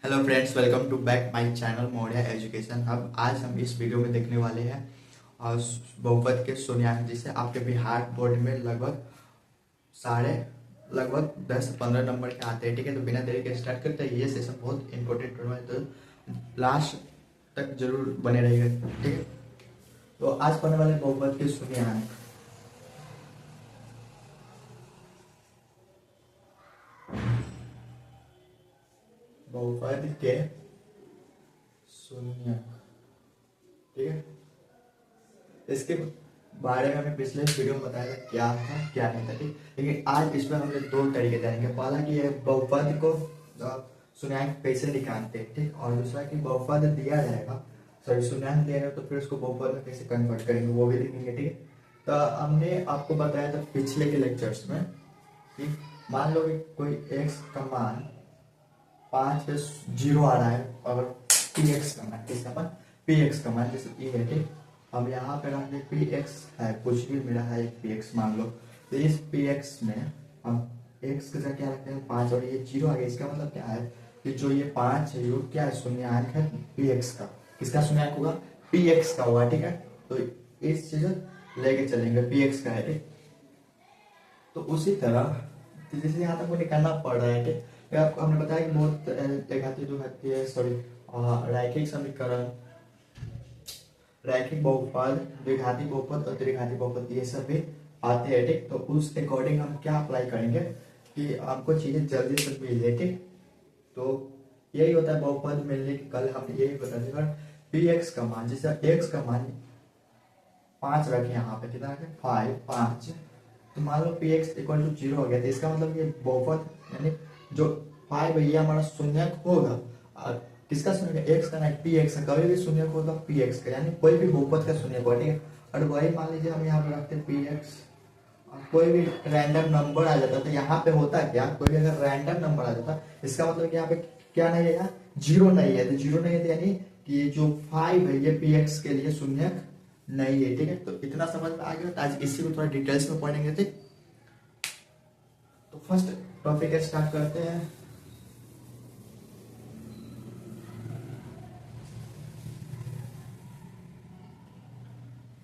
Hello friends, welcome to back my channel Maurya education. अब आज हम इस वीडियो में देखने वाले हैं और बहुपद के शून्यांक, जिसे आपके बिहार बोर्ड में लगभग 10 से 15 नंबर के आते हैं। ठीक है, तो बिना देरी के स्टार्ट करते हैं। ये सेशन बहुत इंपॉर्टेंट होने वाला है, तो लास्ट तक जरूर बने रहिएगा। ठीक है, तो आज पढ़ने वाले बहुपद के शून्यांक। बहुपद के शून्यांक, ठीक है। इसके बारे में हमें पिछले वीडियो में बताया था क्या था क्या नहीं था, ठीक। लेकिन आज इसमें हम लोग दो तरीके जानेंगे। पहला कि ये बहुपद को शून्यांक कैसे निकालते हैं, ठीक। और दूसरा कि बहुपद दिया जाएगा, सॉरी शून्यांक दिया जाएगा, तो फिर उसको बहुपद में कैसे कन्वर्ट करेंगे वो भी देखेंगे, ठीक है। तो हमने आपको बताया था पिछले के लेक्चर्स में कि मान लो कि कोई एक्स का मान 5 पे 0 आ रहा है, अगर पी एक्स का मान, किसका मान, पी एक्स का मान, जैसे ई है, ठीक। अब यहाँ पे रख दे पी एक्स है, कुछ भी मेरा है एक पी एक्स मान लो। तो इस पी एक्स में हम एक्स की जगह क्या रखते हैं 5, और ये 0 आ गया। इसका मतलब क्या है कि जो ये 5 है ये क्या है, शून्यांक है पी एक्स का। किसका शून्यांक होगा, पी एक्स का होगा, ठीक है। तो इस चीज लेके चलेंगे, पी एक्स का है, ठीक। तो उसी तरह तो जैसे यहाँ तक वो निकालना पड़ रहा है, ठीक। फिर आपको हमने बताया कि बहुत घाती जो घाती है, सॉरी रैखिक समीकरण, रैखिक बहुपद, द्विघाती बहुपद और त्रिघाती बहुपद, ये सब भी आते हैं, ठीक। तो उस अकॉर्डिंग हम क्या अप्लाई करेंगे कि आपको चीजें जल्दी से मिल जाए, ठीक। तो यही होता है बहुपद मिलने की। कल हमने यही बता दिया, पी एक्स का मान, जैसे एक्स का मान 5 रखे, यहाँ पे कितना रखे 5, तो मान लो पी एक्स इक्वल टू 0 हो गया। तो इसका मतलब ये बहुपद यानी जो 5 है ये हमारा शून्यक होगा। और किसका शून्यक, एक्स का, नहीं पी एक्स का। कभी भी शून्यक होगा पी एक्स का, यानी कोई भी बहुपद का शून्यक होगा, ठीक है। और वही मान लीजिए हम यहाँ पे रखते हैं पी एक्स, कोई भी रैंडम नंबर आ जाता, तो यहाँ पे होता क्या, कोई भी अगर रैंडम नंबर आ जाता, इसका मतलब कि यहाँ पे क्या नहीं है, यहाँ 0 नहीं है। तो 0 नहीं है तो यानी कि जो 5 है ये पी एक्स के लिए शून्यक नहीं है, ठीक है। तो इतना समझ में आ गया। तो आज इसी को थोड़ा डिटेल्स में पढ़ेंगे, ठीक। तो फर्स्ट टॉपिक स्टार्ट करते हैं।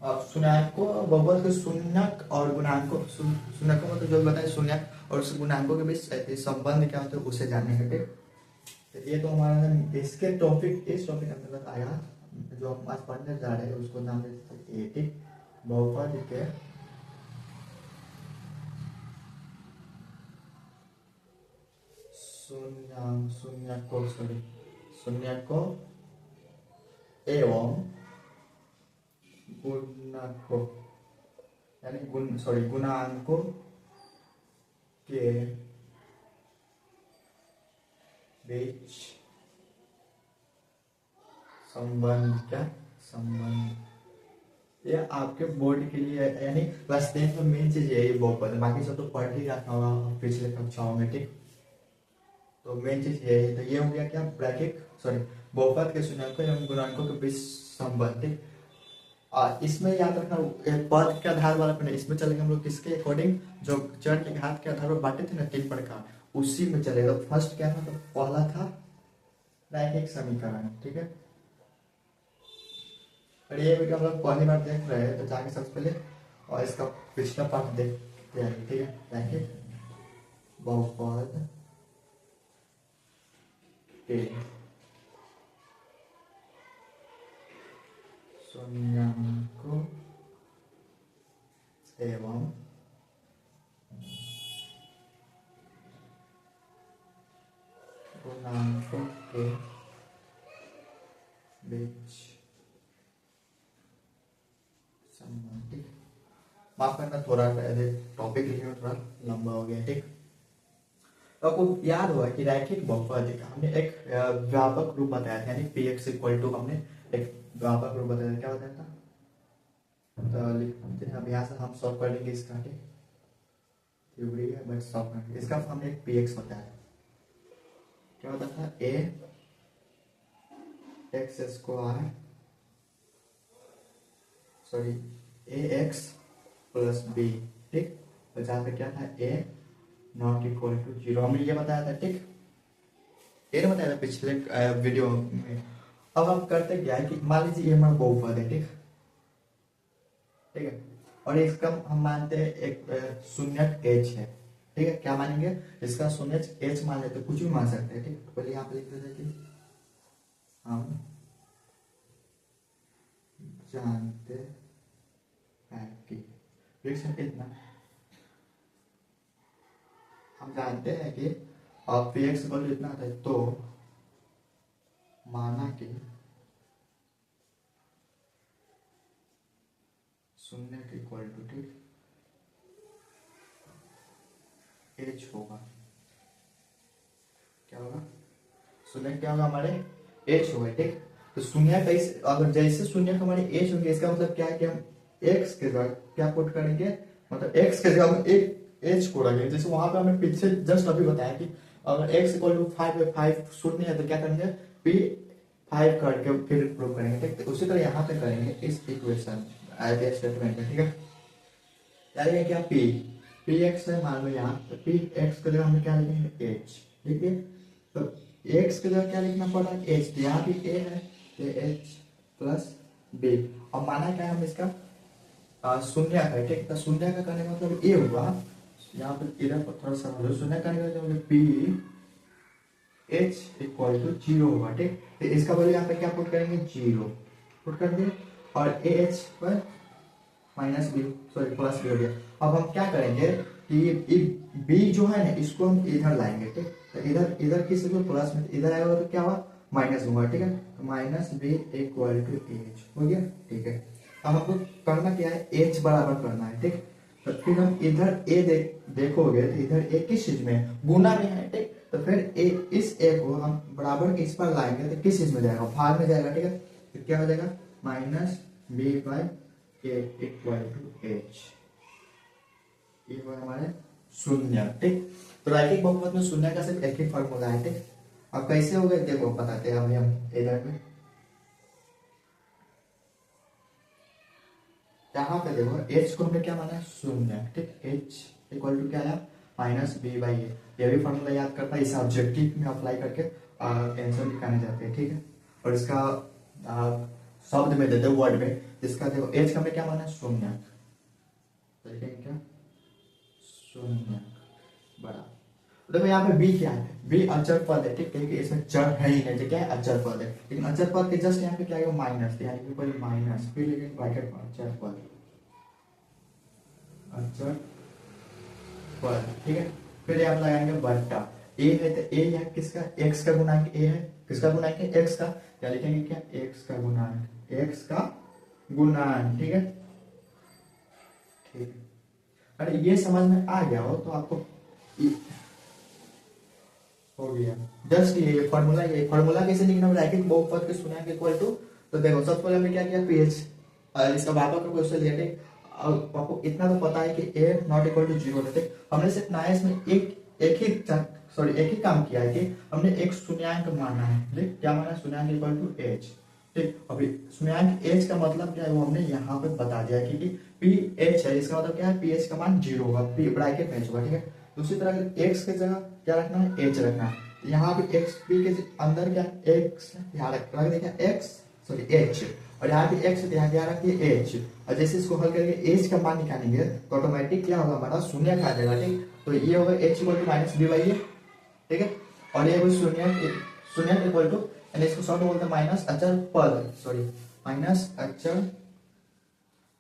अब शून्याको बहुपद के शून्यक और गुणांकों, शून्यकों मतलब जो बताए शून्यक और गुणांकों के बीच संबंध क्या होता है उसे जानने का, ठीक। तो ये तो हमारा इसके टॉपिक, इस टॉपिक के अंतर्गत आया। जो हम आज पढ़ने जा रहे हैं उसको नाम देते हैं, ठीक। बहुपद के शून्यकों एवं गुणकों, यानी गुणांकों के बीच संबंध, क्या संबंध, ये आपके बोर्ड के लिए यानी क्लास 10 में मेन चीज यही बहुपद है। बाकी सब तो पढ़ ही रखा होगा पिछले कक्षाओं में, ठीक। तो मेन चीज ये है। तो ये हो गया क्या, ब्रैकेट, सॉरी बहुपद के शून्यकों एवं गुणांकों के बीच संबंध, ठीक। इसमें याद रखना पद के आधार वाला पे नहीं, इसमें चलेंगे हम लोग किसके अकॉर्डिंग, जो चरण के घात के आधार पर बांटे थे ना 3 प्रकार, उसी में चलेगा। तो फर्स्ट क्या था, तो पहला था रैखिक समीकरण, ठीक है। और ये वीडियो हम लोग पहली बार देख रहे हैं तो जाके सबसे पहले और इसका पिछला पार्ट देखते हैं, ठीक है। रैखिक बहुपद के शून्यकों एवं गुणांकों के बीच संबंध, ठीक। माफ करना, थोड़ा टॉपिक लिखने में थोड़ा लंबा हो गया, ठीक। तो आपको याद होगा कि रैखिक बहुपद का हमने एक व्यापक रूप बताया था, यानी पी एक्स इक्वल टू, हमने एक व्यापक रूप बताया था। क्या बताया था, तो लिखते हैं। अब यहाँ से हम सॉल्व कर लेंगे इसका, ठीक। थ्योरी है बट सॉल्व करेंगे इसका। हमने एक पी एक्स बताया, क्या बताया था, ए एक्स स्क्वायर, सॉरी ए एक्स प्लस बी, ठीक। और जहाँ पे क्या था, ए नॉट इक्वल टू 0, हमने ये बताया था, ठीक। ये नहीं बताया था पिछले वीडियो में। अब हम करते क्या है कि मान लीजिए ये हमारा बहुपद है, ठीक ठीक है, और इसका हम मानते हैं एक शून्यक h है, ठीक है। क्या मानेंगे, इसका शून्यक h मान लेते, कुछ भी मान सकते हैं, ठीक। तो पहले यहाँ पे लिख देते हैं कि हम जानते हैं कि इतना हम जानते हैं कि अब पी एक्स इक्वल इतना था, तो माना कि शून्य के इक्वल टू ठीक एच होगा। क्या होगा, शून्य क्या होगा हमारे एच होगा, ठीक। तो शून्य कैसे, अगर जैसे शून्य हमारे एच होंगे, इसका मतलब क्या है कि हम एक्स के जगह क्या पुट करेंगे, मतलब एक्स के जगह हम एक एच को रखेंगे। जैसे वहां पे हमने पीछे जस्ट अभी बताया कि अगर x इक्वल टू 5 है, 5 शून्य है, तो क्या करेंगे p 5 करके फिर प्रूव करेंगे, ठीक। तो उसी तरह यहाँ पे करेंगे इस इक्वेशन स्टेटमेंट में, ठीक है। क्या लिखेंगे, क्या p x है मान लो यहाँ, तो p x के जगह हम क्या लिखेंगे h, ठीक है। तो x के जगह क्या लिखना पड़ रहा है h, यहाँ भी a है तो h प्लस b, और माना क्या है हम इसका शून्य है, ठीक। तो शून्य का करने का मतलब ये हुआ, यहाँ पर इधर पर थोड़ा सा शून्य करने का मतलब पी एच इक्वल टू 0 होगा, ठीक। तो इसका वैल्यू यहाँ पे क्या पुट करेंगे, 0 पुट कर दिए, और ए एच पर minus b, sorry plus b हो गया। अब हम क्या करेंगे कि बी जो है ना, इसको हम इधर लाएंगे, ठीक। तो इधर इधर किस प्लस में, इधर आएगा तो क्या हुआ माइनस होगा, ठीक है। तो minus b equal to h हो गया, ठीक है। अब हमको करना क्या है, एच बराबर करना है, ठीक। तो फिर हम इधर ए देखोगे तो इधर ए किस चीज में गुना में है, ठीक। तो फिर ए इस ए को हम बराबर इस पर लाएंगे तो किस चीज में जाएगा, भाग में जाएगा, ठीक है। तो क्या हो जाएगा minus B by a equal to h, ये हुआ हमारे शून्य, ठीक। तो रैखिक बहुपद में शून्य का सिर्फ एक ही फॉर्मूला है, ठीक। अब कैसे हो गए देखो बताते हैं अभी हम इधर में, यहाँ पे देखो h को हमने क्या माना शून्य, ठीक। h इक्वल टू क्या आया माइनस बी बाई ए, ये भी फॉर्मूला याद करता है, इसे ऑब्जेक्टिव में अप्लाई करके आंसर निकालने जाते हैं, ठीक है। और इसका शब्द में देते वर्ड में, इसका देखो h का हमने क्या माना शून्य, देखेंगे क्या शून्य बड़ा, देखो यहाँ पे b क्या है, b अचर पद है, ठीक। क्योंकि इसमें चर है ही नहीं, क्या है अचर पद है, लेकिन अचर पद के जस्ट यहाँ पे क्या है माइनस, यानी कि पहले माइनस फिर लेकिन ब्रैकेट में अचर पद, अचर पद, ठीक है। फिर यहाँ लगाएंगे बट्टा, a है तो a है किसका, x का गुणांक a है, किसका गुणांक है x का, क्या लिखेंगे क्या x का गुणांक, x का गुणांक, ठीक है, ठीक। अरे ये समझ में आ गया हो तो आपको हो गया, जस्ट ये फॉर्मूला कैसे लिखना है, रैखिक बहुपद के शून्य इक्वल टू, तो देखो सबसे पहले हमने क्या किया पीएच, इसका पापा का क्वेश्चन लिया, ठीक। अब आपको इतना तो पता है कि a नॉट इक्वल टू 0 है, ठीक। हमने सिर्फ ना इसमें एक ही काम किया है कि हमने एक शून्यांक माना है, ठीक। क्या माना, शून्यांक इक्वल टू h, ठीक। अभी शून्यांक h का मतलब क्या है वो हमने यहाँ पे बता दिया है, क्योंकि पी एच है, इसका मतलब क्या है पी एच का मान 0 होगा, पी ब्रैकेट में होगा, ठीक है। दूसरी तरह x के जगह क्या रखना है h रखना है, यहाँ पे x p के अंदर क्या x यहाँ रख देखिए x सॉरी h, और यहाँ पे x यहाँ क्या रखिए h, और जैसे इसको हल करके h का मान निकालेंगे तो ऑटोमेटिक क्या होगा हमारा शून्य खा जाएगा, ठीक। तो ये होगा h equal to minus B by A, ठीक है। और ये शून्य इक्वल टू, यानी इसको शॉर्ट बोलते हैं माइनस अचर पद, सॉरी माइनस अचर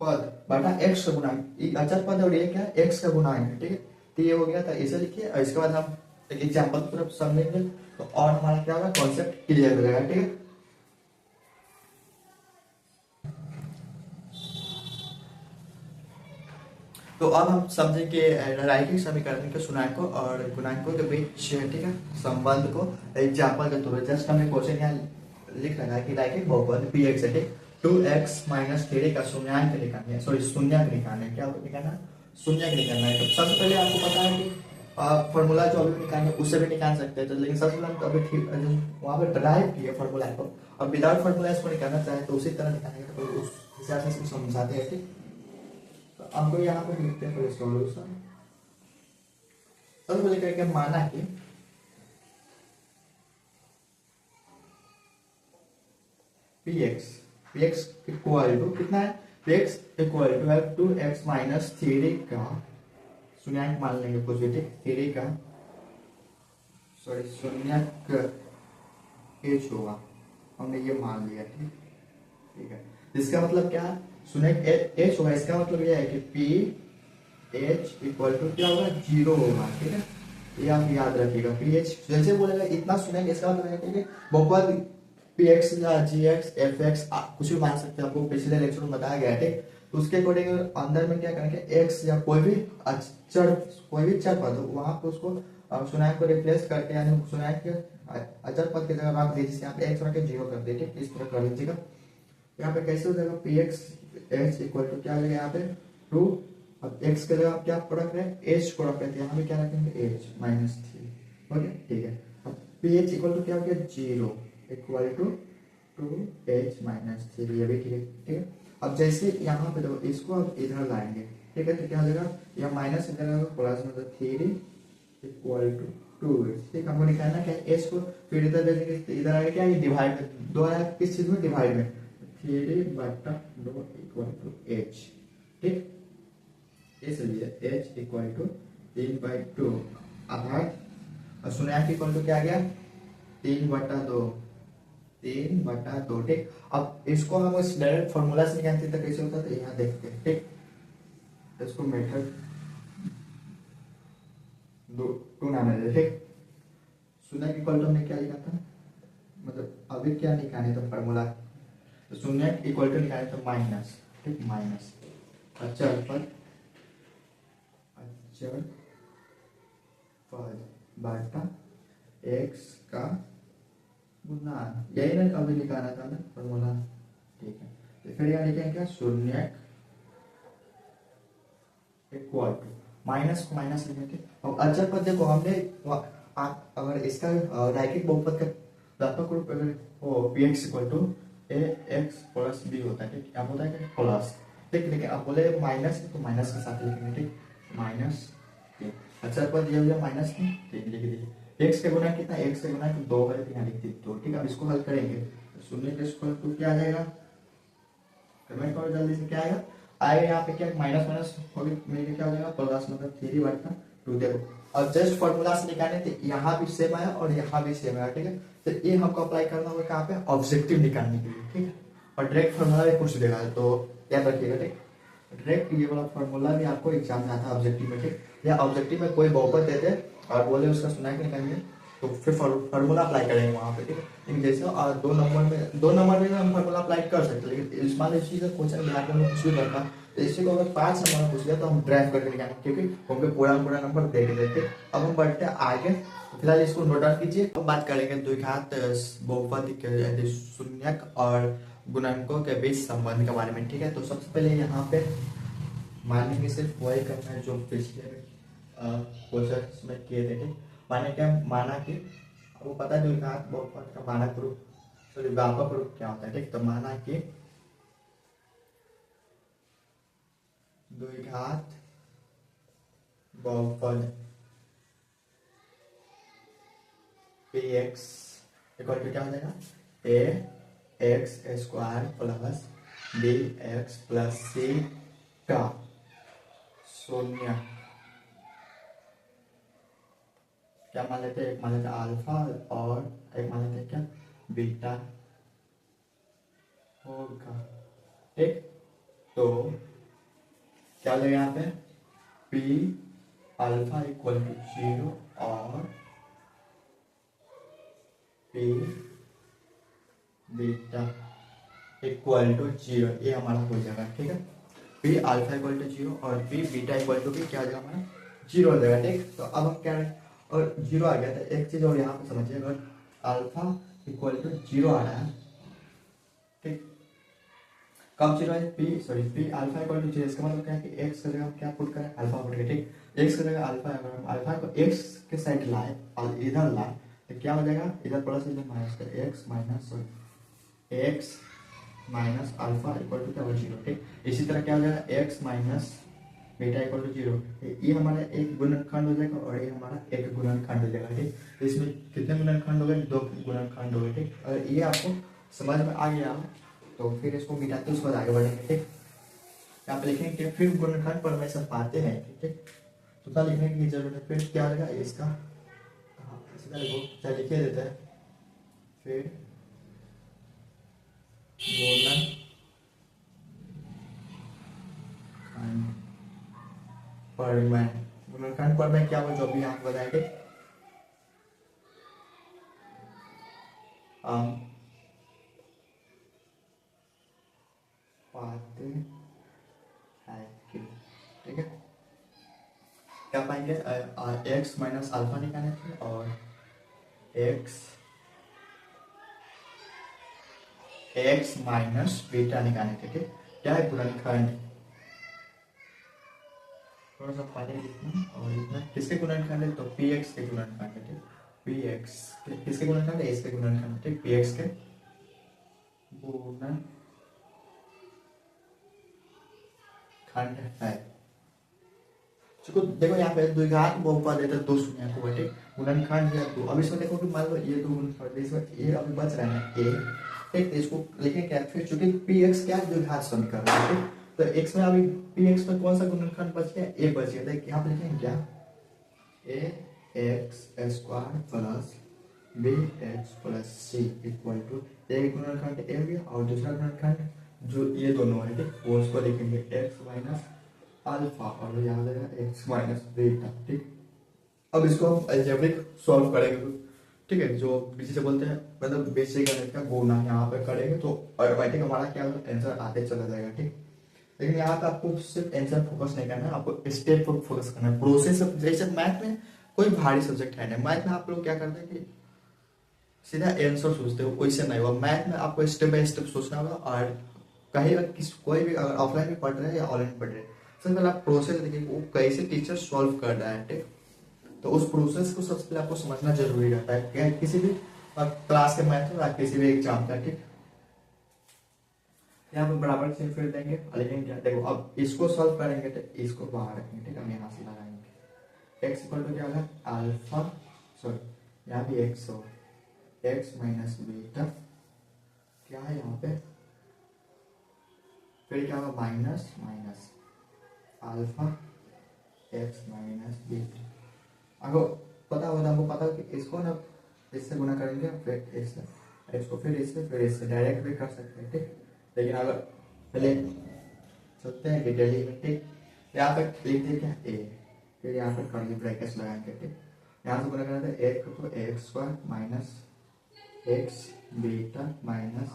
पद बटा x का गुणांक, अचर पद और ये क्या x का गुणांक है, ठीक है। तो ये हो गया था, इसे लिखिए, और इसके बाद हम एक एग्जांपल की तरफ समझेंगे तो और हमारा क्या होगा कॉन्सेप्ट क्लियर हो जाएगा, ठीक है। तो अब हम समझेंगे रैखिक समीकरण के शून्याङ्कों और गुणांकों के बीच, ठीक है, संबंध को एग्जांपल के थ्रू। जस्ट हमने क्वेश्चन यहाँ लिख रखा है कि रैखिक बहुपद पी एक्स है, 2x माइनस 3 का शून्यांक निकालना है, सॉरी शून्यक निकालना है, क्या निकालना शून्यक निकालना है। तो सबसे पहले आपको पता है कि फॉर्मूला जो अभी निकालेंगे उससे भी निकाल सकते हैं, तो लेकिन सबसे पहले हम तो अभी वहाँ पे ड्राइव किए फॉर्मूला को, और विदाउट फॉर्मूला इसको निकालना चाहे तो उसी तरह निकालेंगे, तो उस हिसाब से इसको समझाते हैं, ठीक। तो हमको यहाँ पे लिखते हैं सॉल्यूशन, सबसे पहले करके माना कि पी एक्स इक्वल टू कितना है, पी एक्स इक्वल टू है 2x माइनस 3 का शून्यक मान लेंगे पॉजिटिव 3 का सॉरी शून्यक एच होगा, हमने ये मान लिया ठीक है। इसका मतलब क्या है, शून्यक एच होगा, इसका मतलब यह है कि पी एच इक्वल टू क्या होगा, 0 होगा। ठीक है, ये आप याद रखिएगा। पी एच जैसे बोलेगा इतना शून्यक, इसका मतलब है कि बहुपद पी एक्स या जी एक्स एफ एक्स कुछ भी मान सकते हैं, आपको पिछले लेक्चर में बताया गया है। ठीक, तो उसके अकॉर्डिंग अंदर में क्या करेंगे, एक्स या कोई भी चर पद हो वहां पर उसको शून्यक को रिप्लेस करके यानी शून्यक के अचर पद की जगह रख दीजिए, यहाँ पे एक्स रख के 0 कर दीजिए। इस तरह कर लीजिएगा। यहाँ पे कैसे हो जाएगा, p x h equal to क्या हो जाएगा यहाँ पे 2, अब एक्स के जगह आप क्या रख रहे हैं, एच को रख रहे थे, यहाँ पे क्या रखेंगे एच माइनस 3। ओके ठीक है, अब पी एच इक्वल टू क्या हो गया 0 इक्वल टू 2h माइनस 3, ये भी ठीक है। अब जैसे यहाँ पे देखो इसको अब इधर लाएंगे, ठीक है, तो क्या हो जाएगा, यह माइनस इधर प्लस मतलब 3 इक्वल टू 2h। ठीक, हमको निकालना क्या है, h को फिर इधर ले जाएंगे, इधर आएगा क्या, ये डिवाइड में 2 आया किस चीज में, डिवाइड में 3/2 इक्वल टू h। ठीक, इसलिए h इक्वल टू 3/2 आधार और शून्यक इक्वल टू क्या आ गया 3/2। ठीक, अब इसको हम इस डायरेक्ट फॉर्मूला से निकालते तो कैसे होता है, यहाँ देखते हैं। ठीक, तो इसको मेथड 2 नाम है। ठीक, शून्यक इक्वल टू हमने क्या लिखा था, मतलब अभी क्या निकाले तो फॉर्मूला, तो शून्यक इक्वल टू निकाले तो माइनस, ठीक, माइनस अचर पद बाटा एक्स का गुणन, यही ना अभी निकाला था ना फॉर्मूला। ठीक है, तो फिर यहाँ लिखेंगे क्या, शून्यक इक्वल टू माइनस को माइनस लिखेंगे। और अचर पद देखो हमने अगर इसका रैखिक बहुपद का व्यापक रूप अगर वो p x equal to a x plus b होता है, ठीक, अब होता है प्लस। ठीक, लेकिन अब बोले माइनस तो माइनस के साथ लिखेंगे। ठीक, माइनस अचर पद ये हो गया माइनस 3 लिख दीजिए। एक्स का गुना कितना, एक्स का गुना 2 है, यहाँ लिख दीजिए 2। ठीक, अब इसको हल करेंगे तो शून्य के स्क्वायर टू क्या आ जाएगा, कमेंट करो जल्दी से क्या आएगा, यहाँ पे क्या माइनस माइनस हो गया, मेरे क्या हो जाएगा प्लस मतलब 3/2। देखो अब जस्ट फॉर्मूला से निकालने थे, यहाँ भी सेम आया और यहाँ भी सेम आया। ठीक है, तो ये हमको अप्लाई करना होगा कहाँ पे, ऑब्जेक्टिव निकालने के लिए। ठीक है, और डायरेक्ट फॉर्मूला भी पूछ देगा तो याद रखिएगा। ठीक, डायरेक्ट ये वाला फॉर्मूला भी आपको एग्जाम में आता है ऑब्जेक्टिव में। ठीक, या ऑब्जेक्टिव में कोई बहुपद देते और बोले उसका शून्यक निकालेंगे तो फिर फार्मूला अप्लाई करेंगे वहाँ पे। ठीक है, लेकिन जैसे 2 नंबर में हम फार्मूला अप्लाई कर सकते हैं, लेकिन मान लीजिए का क्वेश्चन बिहार में कुछ भी करता तो इसी को अगर 5 नंबर में पूछ लिया तो हम ड्राइव करके निकालेंगे, क्योंकि हमको पूरा नंबर दे के देते। अब हम बढ़ते हैं आगे, तो फिलहाल इसको नोट डाउन कीजिए। अब बात करेंगे द्विघात बहुपद के शून्यक और गुणनकों के बीच संबंध के बारे में। ठीक है, तो सबसे पहले यहाँ पे मानेंगे सिर्फ वही करना है जो पिछले क्वेश्चन में किए थे। माने क्या, माना कि वो पता है द्विघात बहुपद का मानक रूप सॉरी व्यापक रूप क्या होता है। ठीक, तो माना कि द्विघात बहुपद पी एक्स इक्वल टू क्या हो जाएगा, A X square plus B X plus C का शून्य क्या मान लेते हैं, एक मान लेते हैं अल्फा और एक मान लेते हैं क्या बीटा होगा। ठीक, तो क्या लेगा यहाँ पे पी अल्फा इक्वल टू 0 और पी बीटा इक्वल टू 0, ये हमारा हो जाएगा। ठीक है, पी अल्फा इक्वल टू 0 और पी बीटा इक्वल टू भी क्या हो जाएगा हमारा 0 हो जाएगा। ठीक, तो अब हम क्या और 0 आ गया था, एक चीज और यहाँ पे समझिए, अगर अल्फा इक्वल टू 0 आ रहा है, ठीक, कब 0 है, पी अल्फा इक्वल टू 0, इसका मतलब क्या है कि एक्स का जगह क्या पुट करें, अल्फा पुट करें। ठीक, एक्स का जगह अल्फा, अगर हम अल्फा को एक्स के साइड लाए और इधर लाए तो क्या हो जाएगा, इधर प्लस इधर minus, x minus alpha equal to क्या होगा 0। ठीक, इसी तरह क्या हो जाएगा x minus beta equal to 0, ये हमारा एक गुणनखंड हो जाएगा और ये हमारा एक गुणनखंड हो जाएगा। ठीक, तो इसमें कितने गुणनखंड हो गए, 2 गुणनखंड हो गए। ठीक, और ये आपको समझ में आ गया तो फिर इसको मिटाते उसके बाद आगे बढ़ेंगे। ठीक, यहाँ पे लिखेंगे कि फिर गुणनखंड पर में सब पाते हैं। ठीक, तो क्या लिखने की जरूरत है, फिर क्या रहेगा इसका, हाँ इसका लिखो, चाहे लिखे देते हैं, फिर गुणनखंड पर में, गुणनखंड पर में क्या हो जो भी आप बताएंगे, हम पाते हैं कि, ठीक है, क्या पाएंगे, एक्स माइनस अल्फा निकालने थे और एक्स एक्स माइनस बीटा निकालने थे। ठीक, क्या है गुणनखंड, थोड़ा सा पानी लिखना और लिखना किसके गुणनखंड है, तो पी एक्स के गुणनखंड है। ठीक, पी एक्स किसके गुणनखंड है, इसके गुणनखंड। ठीक, पी एक्स के गुणनखंड है। देखो देखो यहाँ पे द्विघात बहुपद है तो दो शून्य को है। ठीक, गुणनखंड है दो। अब इसमें देखो कि मान लो ये दो गुणनखंड, इसमें ये अभी बच रहा है ए। ठीक, तो इसको लिखें क्या, फिर चूंकि पी एक्स क्या है, द्विघात समीकरण है। ठीक, तो एक्स में अभी पी एक्स में कौन सा गुणनखंड बच गया, ए बच गया। देखिए यहाँ पे लिखेंगे क्या, A X square plus B X plus C equal to, एक गुणनखंड ए हो गया और दूसरा गुणनखंड जो ये दोनों है, ठीक, वो उसको लिखेंगे एक्स माइनस अल्फा और यहाँ देगा एक्स माइनस बीटा। ठीक, अब इसको हम अलजेब्रिक सॉल्व करेंगे। ठीक है, जो जिसे बोलते हैं मतलब बेसिक गणित का गुणा यहाँ पे करेंगे तो ऑटोमेटिक हमारा क्या आंसर आते चला जाएगा। ठीक, लेकिन यहाँ पे आपको सिर्फ आंसर फोकस नहीं करना है, आपको स्टेप पर फोकस करना है, प्रोसेस। जैसे मैथ में कोई भारी सब्जेक्ट है नहीं, मैथ में आप लोग क्या करते हैं कि सीधा आंसर सोचते हो, वैसे नहीं हुआ। मैथ में आपको स्टेप बाय स्टेप सोचना होगा और कहीं किस कोई भी अगर ऑफलाइन में पढ़ रहे हैं या ऑनलाइन पढ़ रहे हैं, सबसे पहले आप प्रोसेस देखिए वो कैसे टीचर सॉल्व कर रहा है। ठीक, तो उस प्रोसेस को सबसे पहले आपको समझना जरूरी रहता है क्या किसी भी क्लास के मैथ में या किसी भी एग्जाम का। ठीक, यहाँ पे बराबर से फिर देंगे और लिखेंगे क्या, देखो अब इसको सॉल्व करेंगे तो इसको बाहर रखेंगे। ठीक, हम यहाँ से लगाएंगे एक्स इक्वल टू क्या होगा अल्फा, सॉरी यहाँ भी एक्स हो, एक्स माइनस बीटा क्या है यहाँ पे, फिर क्या होगा minus minus alpha x minus beta. अगर पता होगा हमको पता हो कि इसको ना इससे गुना करेंगे फिर इससे, इसको फिर इससे डायरेक्ट भी कर सकते हैं। ठीक, लेकिन अगर पहले चलते हैं डिटेल में। ठीक, यहाँ पे लिख दिए क्या ए, फिर यहाँ पे कर्ली ब्रैकेट्स लगाएंगे। ठीक, यहाँ से गुना करना था एक तो x square minus x beta minus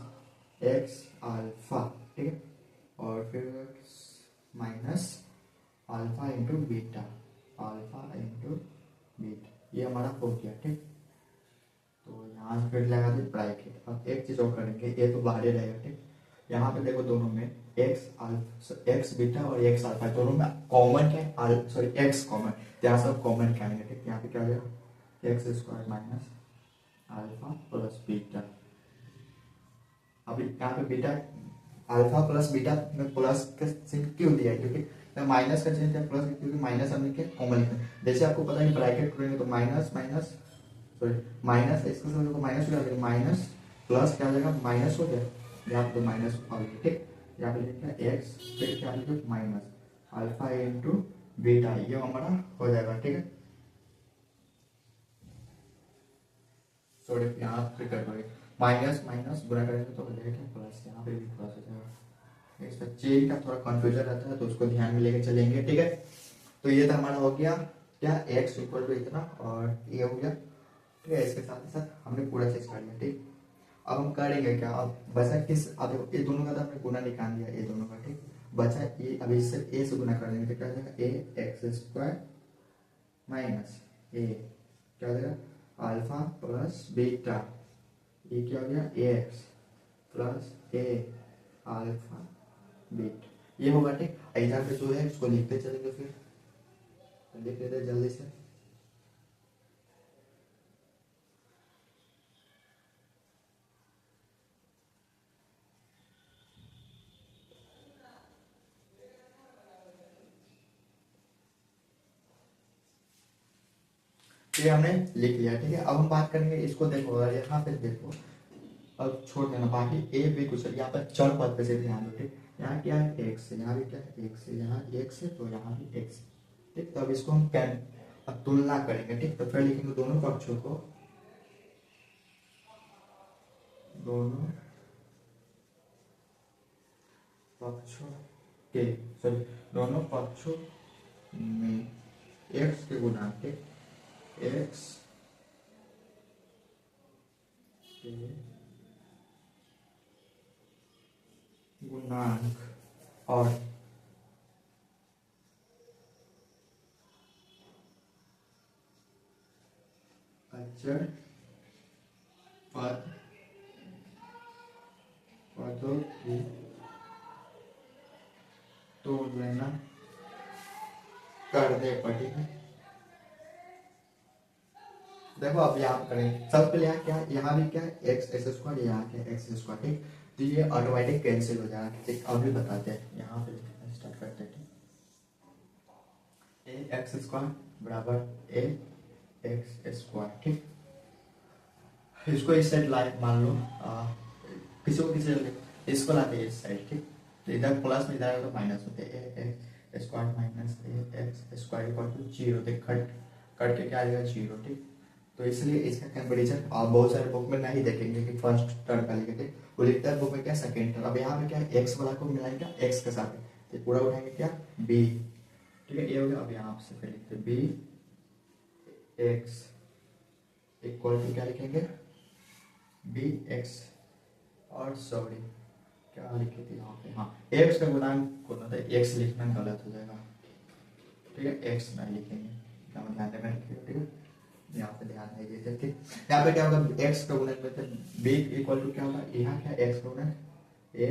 x alpha. ठीक है, और फिर minus alpha into beta, alpha into beta, ये हमारा हो गया। ठीक, तो यहाँ से फिर लगा दी ब्रैकेट। अब एक चीज और करेंगे, ये तो बाहर ही रहेगा। ठीक, यहाँ पे देखो दोनों में एक्स बीटा और एक्स अल्फा दोनों में कॉमन क्या है, सॉरी एक्स कॉमन, यहाँ सब कॉमन क्या है। ठीक, यहाँ पे क्या हो गया x square minus alpha plus beta. अभी यहाँ पे बीटा अल्फा प्लस बीटा में प्लस का चिन्ह क्यों दिया है, क्योंकि माइनस का चिन्ह प्लस, क्योंकि माइनस हमने क्या कॉमन लिखा। जैसे आपको पता है ब्रैकेट करेंगे तो माइनस माइनस सॉरी माइनस इसको समझो तो माइनस हो जाएगा, माइनस प्लस क्या हो जाएगा माइनस हो गया, यहाँ पे माइनस हो गया। ठीक, यहाँ पे लिखा एक्स फिर क्या लिखे माइनस अल्फा इंटू बीटा, ये हमारा हो जाएगा। ठीक है, सॉरी यहाँ पे कर पाएंगे माइनस माइनस गुना करेंगे तो हो जाएगा प्लस, यहाँ पे भी प्लस हो जाएगा। इसका चेन का थोड़ा कंफ्यूजन रहता है तो उसको ध्यान में लेके चलेंगे। ठीक है, तो ये तो हमारा हो गया क्या एक्स इक्वल टू इतना और ये हो गया। ठीक है, इसके साथ ही साथ हमने पूरा चीज कर लिया। ठीक, अब हम करेंगे क्या, अब बचा किस, अब ये दोनों का तो हमने गुना निकाल दिया ये दोनों का। ठीक, बचा ये, अब इससे ए से गुना कर देंगे तो क्या हो जाएगा ए एक्स स्क्वायर माइनस ए क्या हो जाएगा अल्फा प्लस बीटा, ये क्या हो गया ए एक्स प्लस ए अल्फा बीटा, ये होगा। ठीक, इधर पे जो है इसको लिखते चलेंगे, फिर लिख लेते जल्दी से। ये हमने लिख लिया। ठीक है, अब हम बात करेंगे इसको, देखो अगर यहाँ पे देखो अब छोड़ देना, बाकी ए भी कुछ यहाँ पर चर पद पे से ध्यान दो। ठीक, यहाँ क्या है एक्स, यहाँ भी क्या है एक्स, यहाँ एक्स है तो यहाँ भी एक्स। ठीक, तो अब इसको हम कैन अब तुलना करेंगे। ठीक, तो फिर लिखेंगे दोनों पक्षों को, दोनों पक्षों के सॉरी दोनों पक्षों में एक्स के गुणांक, एक्स के गुणांक और अचर पदों की तुलना करने पड़ी है। देखो अब यहाँ करें सबके लिए क्या, यहाँ भी क्या है एक्स एक्स स्क्वायर, यहाँ क्या एक्स स्क्वायर। ठीक, तो ये ऑटोमेटिक कैंसिल हो जाएगा। ठीक, अभी बताते हैं, यहाँ पे स्टार्ट करते हैं। ए एक्स स्क्वायर बराबर ए एक्स स्क्वायर। ठीक, इसको इस साइड लाए, मान लो किसी को किसी इसको लाते हैं इस साइड। ठीक, तो इधर प्लस में इधर तो माइनस होते हैं, A X square minus A X square equal to zero. देख कट कट के क्या आएगा जीरो। ठीक, तो इसलिए इसका कंपैरिजन आप बहुत सारे बुक में नहीं देखेंगे कि फर्स्ट टर्म का लिखे थे, वो लिखता है बुक में क्या सेकंड टर्म। अब यहाँ पे क्या है एक्स वाला को मिलाएंगे एक्स के साथ, तो पूरा उठाएंगे क्या बी। ठीक है, ये हो गया। अब यहाँ से फिर लिखते बी एक्स इक्वल टू क्या लिखेंगे बी एक्स, और सॉरी क्या लिखे थे यहाँ पे, हाँ एक्स का गुणांक को ना एक्स लिखना गलत हो जाएगा। ठीक है, एक्स नहीं लिखेंगे, ध्यान में रखिएगा। ठीक है, यहाँ पे ध्यान नहीं देते। ठीक, यहाँ पे क्या होगा एक्स का गुणक में बी इक्वल टू क्या होगा, यहाँ क्या एक्स का गुणक ए।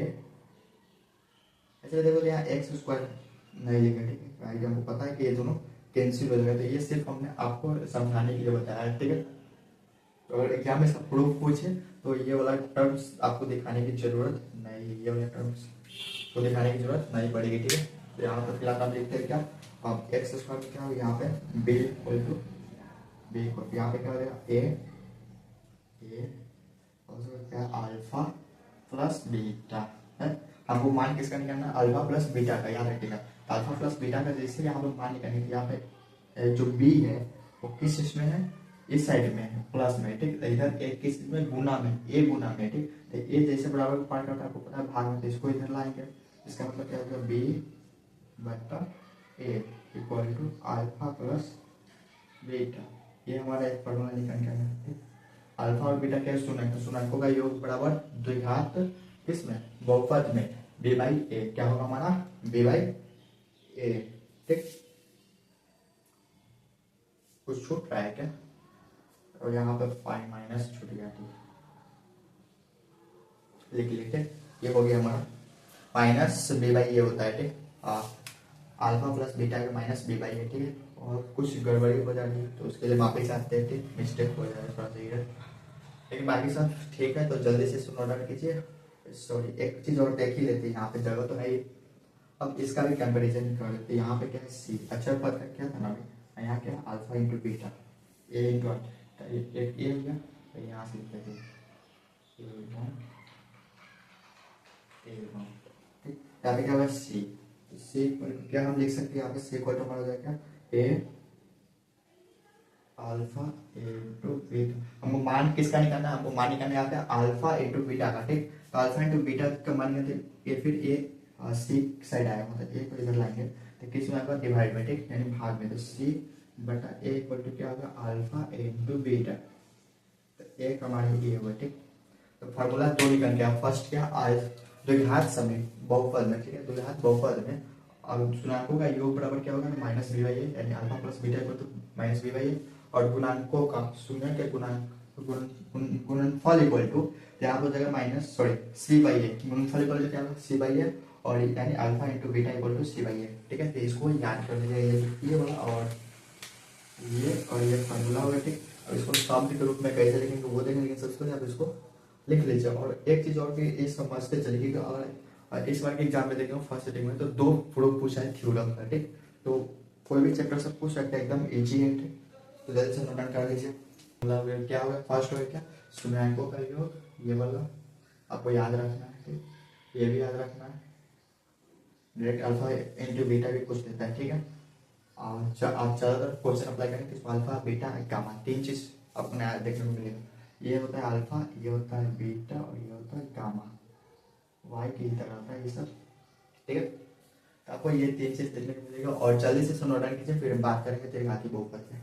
अच्छा देखो यहाँ एक्स स्क्वायर नहीं लिखा। ठीक है, भाई हमको पता है कि ये दोनों कैंसिल हो जाएगा, तो ये सिर्फ हमने आपको समझाने के लिए बताया है। ठीक है, तो अगर एग्जाम में इसका प्रूफ पूछे तो ये वाला टर्म्स आपको दिखाने की जरूरत नहीं, ये वाला टर्म्स को दिखाने की जरूरत नहीं पड़ेगी। ठीक है, तो यहाँ पर फिलहाल हम लिखते हैं क्या, अब एक्स स्क्वायर क्या हो, यहाँ पे बी इक्वल टू बी को यहाँ पे क्या हो जाएगा ए और क्या अल्फा प्लस बीटा है। हमको मान किसका निकालना है, अल्फा प्लस बीटा का, याद रखिएगा। अल्फा प्लस बीटा का जैसे यहाँ पे मान निकालने के, यहाँ पे जो बी है वो किस इसमें है, इस साइड में है प्लस में। ठीक, इधर ए किस में गुना में, ए गुना में। ठीक, तो ए जैसे बराबर पार्ट करता है आपको पता है भाग में, तो इसको इधर लाएंगे। इसका मतलब क्या होगा बी बटा A equal to alpha plus beta. ये हमारा एक फॉर्मूला निकल गया है। ठीक, अल्फा और बीटा क्या है, तो सुनकों का योग बराबर द्विघात किसमें बहुपद में बी बाई ए, क्या होगा हमारा बी बाई ए। ठीक, कुछ छूट रहा है क्या, और यहाँ पे फाइव माइनस छूट गया। ठीक, लिख लेते, ये हो गया हमारा माइनस बी बाई ए होता है। ठीक, अल्फा प्लस बीटा का माइनस बी बाई ए। ठीक है, और कुछ गड़बड़ी हो जाती है तो उसके लिए वापिस आते हैं। ठीक, मिस्टेक हो जाए थोड़ा सा इधर, लेकिन बाकी सब ठीक है। तो जल्दी से इसको नोट डाउन कीजिए। सॉरी एक चीज और देख ही लेते हैं, यहाँ पे जगह तो है। अब इसका भी कंपैरिजन कर लेते हैं। यहाँ पे क्या है सी, अच्छा पद का क्या था ना अभी, यहाँ क्या है alpha into beta A into एक ये हो गया, तो यहाँ से लिखते हैं ठीक, यहाँ पे क्या होगा सी, सी क्या हम लिख सकते हैं यहाँ पे सी इक्वल टू हमारा हो जाएगा ए अल्फा इंटू बीटा। हमको मान किसका निकालना है, हमको मान निकालना है अल्फा इंटू बीटा का। ठीक, तो अल्फा इंटू बीटा का मान निकालते ये, फिर ए सी साइड आया मतलब ए को इधर लाएंगे तो किस में आएगा डिवाइड में। ठीक, यानी भाग में, तो सी बटा ए इक्वल टू क्या होगा अल्फा इंटू बीटा, तो ए हमारे ये हुआ। ठीक, तो फॉर्मूला दो निकल गया। फर्स्ट क्या द्विघात समय बहुपद में। ठीक है, द्विघात बहुपद में अब गुणांकों का योग बराबर क्या होगा माइनस बी बाई ए, यानी alpha plus beta equal to minus B by A, और गुणांकों का शून्य के गुणनफल इक्वल टू यहाँ पर जाएगा माइनस सॉरी सी बाई ए, गुणनफल इक्वल टू क्या होगा सी बाई ए, और यानी alpha into beta equal to C by A. ठीक है, तो इसको याद कर लीजिए, ये वाला और ये फार्मूला होगा। ठीक, अब इसको शब्द के रूप में कैसे लिखेंगे वो देखेंगे, लेकिन सबसे पहले आप इसको लिख लीजिए। और एक चीज और कि ये समझते चलिए कि अगर इस बार के एग्जाम में देखेंगे फर्स्ट सेटिंग में तो दो प्रूफ पूछा है थ्योरम का। ठीक, तो कोई भी चैप्टर से पूछ सकते हैं, एकदम इजी है। तो जल्दी से नोट डाउन कर लीजिए। मतलब क्या होगा फर्स्ट होगा क्या शून्याङ्कों का योग, ये वाला आपको याद रखना है, ठीक, ये भी याद रखना है। डायरेक्ट अल्फा इंटू बीटा भी पूछ देता है, ठीक है। और आप ज़्यादातर क्वेश्चन अप्लाई करेंगे तो अल्फा बीटा गामा तीन चीज़ अपने देखने को मिलेगा। ये होता है अल्फा, ये होता है बीटा और ये होता है गामा, वाई की तरह होता है ये सब, ठीक है। तो आपको ये तीन चीज़ देखने को मिलेगा। और जल्दी से सुनो, नोट कीजिए, फिर हम बात करेंगे त्रिघाती बहुपद पे।